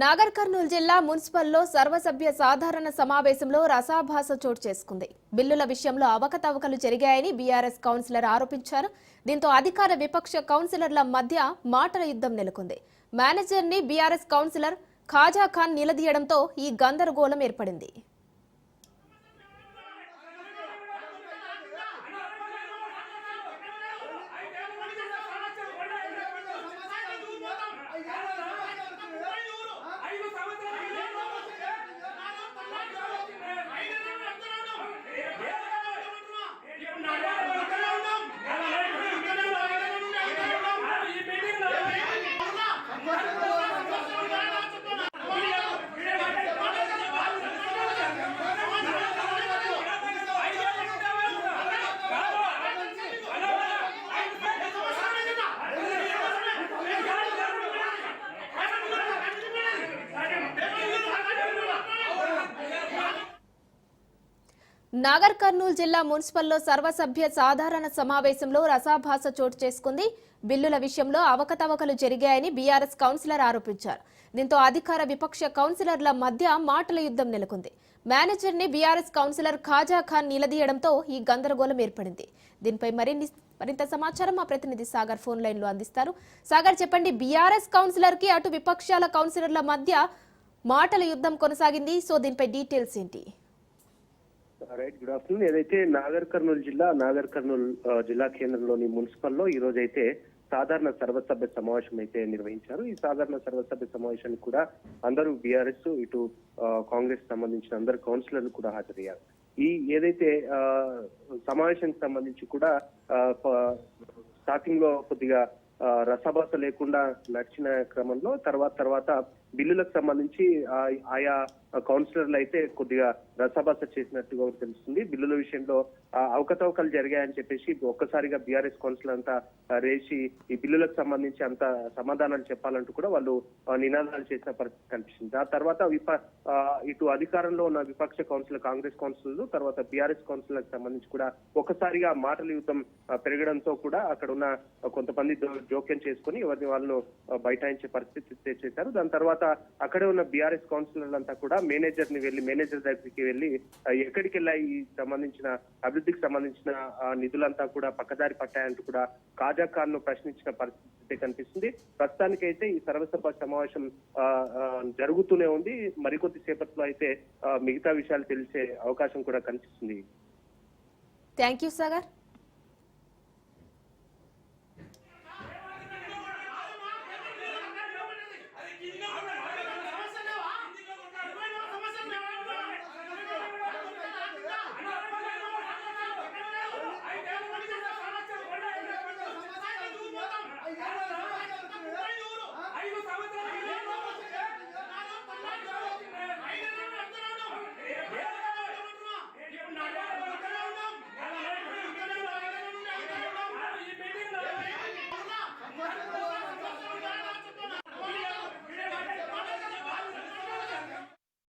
నాగర్ కర్నూలు జిల్లా మున్సిపల్లో సర్వసభ్య సాధారణ సమావేశంలో రసాభాస చోటు చేసుకుంది. బిల్లుల విషయంలో అవకతవకలు జరిగాయని బీఆర్ఎస్ కౌన్సిలర్ ఆరోపించారు. దీంతో అధికార విపక్ష కౌన్సిలర్ల మధ్య మాటల యుద్ధం నెలకొంది. మేనేజర్ని బీఆర్ఎస్ కౌన్సిలర్ ఖాజా ఖాన్ నిలదీయడంతో ఈ గందరగోళం ఏర్పడింది. నాగర్ కర్నూలు జిల్లా మున్సిపల్లో సర్వసభ్య సాధారణ సమావేశంలో రసాభాస చోటు చేసుకుంది. బిల్లుల విషయంలో అవకతవకలు జరిగాయని బీఆర్ఎస్ కౌన్సిలర్ ఆరోపించారు. దీంతో అధికార విపక్ష కౌన్సిలర్ల మధ్య మాటల యుద్ధం నెలకొంది. మేనేజర్ని బీఆర్ఎస్ కౌన్సిలర్ ఖాజా ఖాన్ నిలదీయడంతో ఈ గందరగోళం ఏర్పడింది. దీనిపై మరింత సమాచారం మా ప్రతినిధి సాగర్ ఫోన్ లైన్ లో అందిస్తారు. సాగర్, చెప్పండి, బీఆర్ఎస్ కౌన్సిలర్ కి అటు విపక్షాల కౌన్సిలర్ల మధ్య మాటల యుద్ధం కొనసాగింది. సో దీనిపై డీటెయిల్స్ ఏంటి? Right, good afternoon. ఏదైతే నాగర్ కర్నూలు జిల్లా కేంద్రంలోని మున్సిపల్లో ఈ రోజు అయితే సాధారణ సర్వసభ్య సమావేశం అయితే నిర్వహించారు. ఈ సాధారణ సర్వసభ్య సమావేశానికి కూడా అందరూ బీఆర్ఎస్ ఇటు కాంగ్రెస్ సంబంధించిన అందరు కౌన్సిలర్లు కూడా హాజరయ్యారు. ఈ ఏదైతే సమావేశానికి సంబంధించి కూడా స్టార్టింగ్ లో కొద్దిగా రసభాస లేకుండా నడిచిన క్రమంలో తర్వాత బిల్లులకు సంబంధించి ఆయా కౌన్సిలర్లు అయితే కొద్దిగా రసభాస చేసినట్టుగా తెలుస్తుంది. బిల్లుల విషయంలో అవకతవకలు జరిగాయని చెప్పేసి ఒక్కసారిగా బీఆర్ఎస్ కౌన్సిలర్ అంతా రేసి ఈ బిల్లులకు సంబంధించి అంత సమాధానాలు చెప్పాలంటూ కూడా వాళ్ళు నినాదాలు చేసిన పరిస్థితి కనిపిస్తుంది. ఆ తర్వాత ఇటు అధికారంలో ఉన్న విపక్ష కౌన్సిలర్ కాంగ్రెస్ కౌన్సిలర్లు తర్వాత బీఆర్ఎస్ కౌన్సిలర్లకు సంబంధించి కూడా ఒక్కసారిగా మాటల యుద్ధం పెరగడంతో కూడా అక్కడ ఉన్న కొంతమంది జోక్యం చేసుకుని ఎవరిని వాళ్ళు బైఠాయించే పరిస్థితి చేశారు. దాని తర్వాత అక్కడే ఉన్న బీఆర్ఎస్ కౌన్సిలర్లంతా కూడా మేనేజర్ దగ్గరికి వెళ్ళి ఎక్కడికి వెళ్ళాయి ఈ సంబంధించిన అభివృద్ధికి సంబంధించిన నిధులంతా కూడా పక్కదారి పట్టాయంటూ కూడా ఖాజా ఖాన్ ను ప్రశ్నించిన పరిస్థితి కనిపిస్తుంది. ప్రస్తుతానికైతే ఈ సర్వసభ సమావేశం జరుగుతూనే ఉంది. మరికొద్ది సేపట్లో అయితే మిగతా విషయాలు తెలిసే అవకాశం కూడా కనిపిస్తుంది. Thank you Sagar.